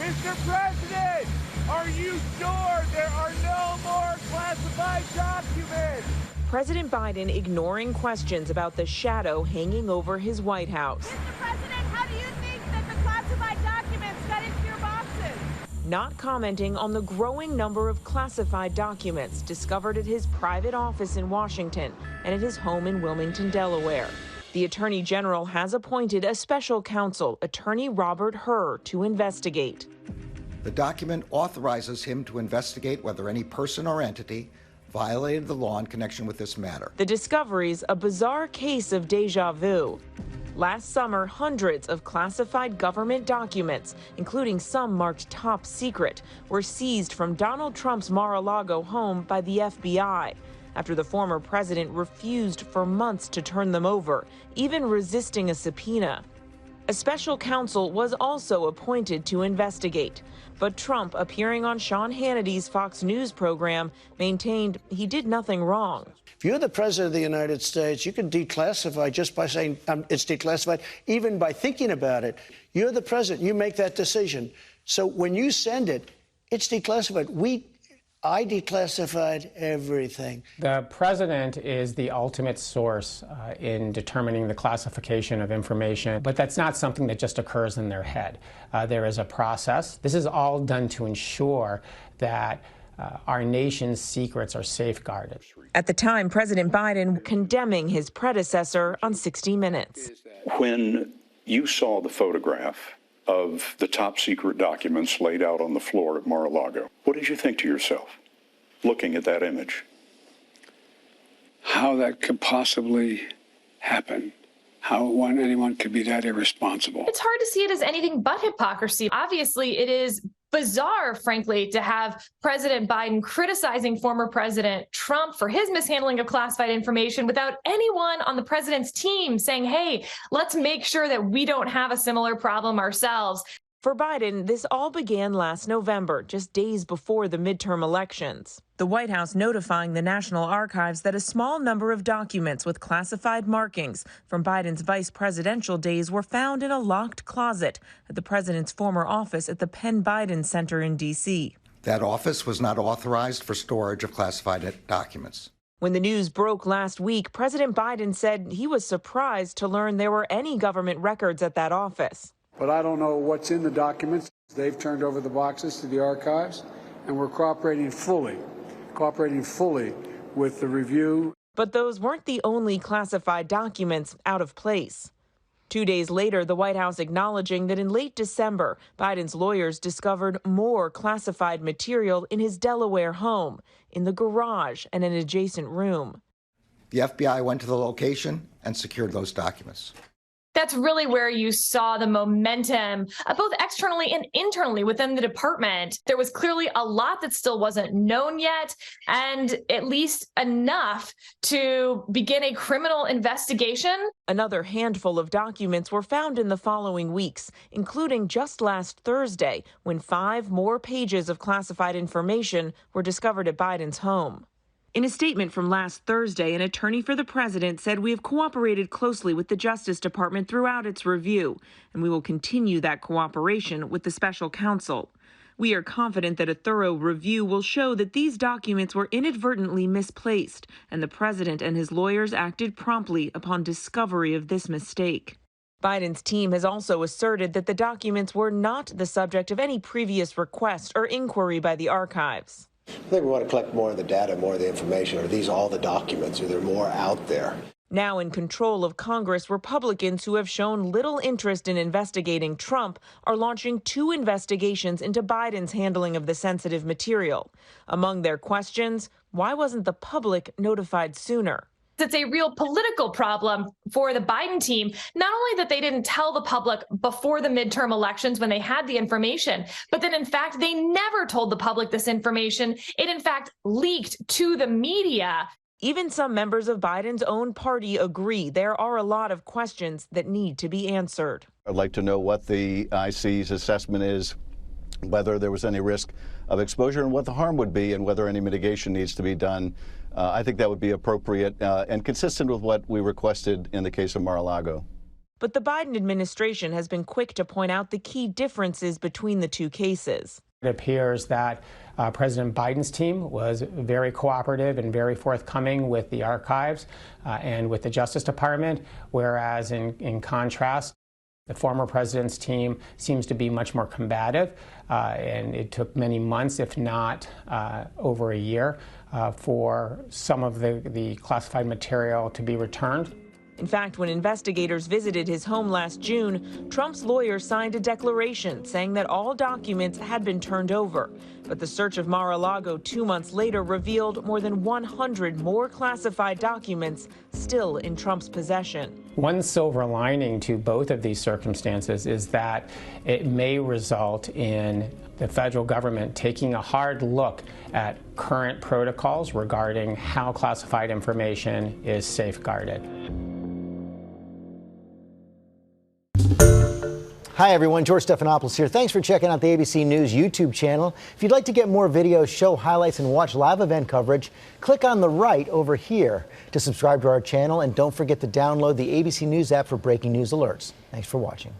Mr. President, are you sure there are no more classified documents? President Biden ignoring questions about the shadow hanging over his White House. Mr. President, how do you think that the classified documents got into your boxes? Not commenting on the growing number of classified documents discovered at his private office in Washington and at his home in Wilmington, Delaware. The Attorney General has appointed a special counsel, Attorney Robert Hur, to investigate. The document authorizes him to investigate whether any person or entity violated the law in connection with this matter. The discovery's a bizarre case of deja vu. Last summer, hundreds of classified government documents, including some marked top secret, were seized from Donald Trump's Mar-a-Lago home by the FBI after the former president refused for months to turn them over, even resisting a subpoena. A special counsel was also appointed to investigate, but Trump, appearing on Sean Hannity's Fox News program, maintained he did nothing wrong. If you're the president of the United States, you can declassify just by saying it's declassified, even by thinking about it. You're the president. You make that decision. So when you send it, it's declassified. I declassified everything. The president is the ultimate source in determining the classification of information, but that's not something that just occurs in their head. There is a process. This is all done to ensure that our nation's secrets are safeguarded. At the time, President Biden condemning his predecessor on 60 Minutes. When you saw the photograph of the top secret documents laid out on the floor at Mar-a-Lago, what did you think to yourself, looking at that image? How that could possibly happen. How anyone could be that irresponsible. It's hard to see it as anything but hypocrisy. Obviously, it is bizarre, frankly, to have President Biden criticizing former President Trump for his mishandling of classified information without anyone on the president's team saying, hey, let's make sure that we don't have a similar problem ourselves. For Biden, this all began last November, just days before the midterm elections. The White House notifying the National Archives that a small number of documents with classified markings from Biden's vice presidential days were found in a locked closet at the president's former office at the Penn Biden Center in D.C. That office was not authorized for storage of classified documents. When the news broke last week, President Biden said he was surprised to learn there were any government records at that office. But I don't know what's in the documents. They've turned over the boxes to the archives, and we're cooperating fully with the review. But those weren't the only classified documents out of place. 2 days later, the White House acknowledging that in late December, Biden's lawyers discovered more classified material in his Delaware home, in the garage and an adjacent room. The FBI went to the location and secured those documents. That's really where you saw the momentum, both externally and internally within the department. There was clearly a lot that still wasn't known yet, and at least enough to begin a criminal investigation. Another handful of documents were found in the following weeks, including just last Thursday, when 5 more pages of classified information were discovered at Biden's home. In a statement from last Thursday, an attorney for the president said, we have cooperated closely with the Justice Department throughout its review, and we will continue that cooperation with the special counsel. We are confident that a thorough review will show that these documents were inadvertently misplaced, and the president and his lawyers acted promptly upon discovery of this mistake. Biden's team has also asserted that the documents were not the subject of any previous request or inquiry by the archives. I think we want to collect more of the data, more of the information. Are these all the documents? Are there more out there? Now in control of Congress, Republicans who have shown little interest in investigating Trump are launching 2 investigations into Biden's handling of the sensitive material. Among their questions, why wasn't the public notified sooner? It's a real political problem for the Biden team, not only that they didn't tell the public before the midterm elections when they had the information, but that in fact, they never told the public this information. It in fact leaked to the media. Even some members of Biden's own party agree there are a lot of questions that need to be answered. I'd like to know what the IC's assessment is, whether there was any risk of exposure and what the harm would be, and whether any mitigation needs to be done. I think that would be appropriate and consistent with what we requested in the case of Mar-a-Lago. But the Biden administration has been quick to point out the key differences between the two cases. It appears that President Biden's team was very cooperative and very forthcoming with the archives and with the Justice Department, whereas in contrast, the former president's team seems to be much more combative, and it took many months, if not over a year, for some of the classified material to be returned. In fact, when investigators visited his home last June, Trump's lawyer signed a declaration saying that all documents had been turned over. But the search of Mar-a-Lago 2 months later revealed more than 100 more classified documents still in Trump's possession. One silver lining to both of these circumstances is that it may result in the federal government taking a hard look at current protocols regarding how classified information is safeguarded. Hi everyone, George Stephanopoulos here. Thanks for checking out the ABC News YouTube channel. If you'd like to get more videos, show highlights, and watch live event coverage, click on the right over here to subscribe to our channel, and don't forget to download the ABC News app for breaking news alerts. Thanks for watching.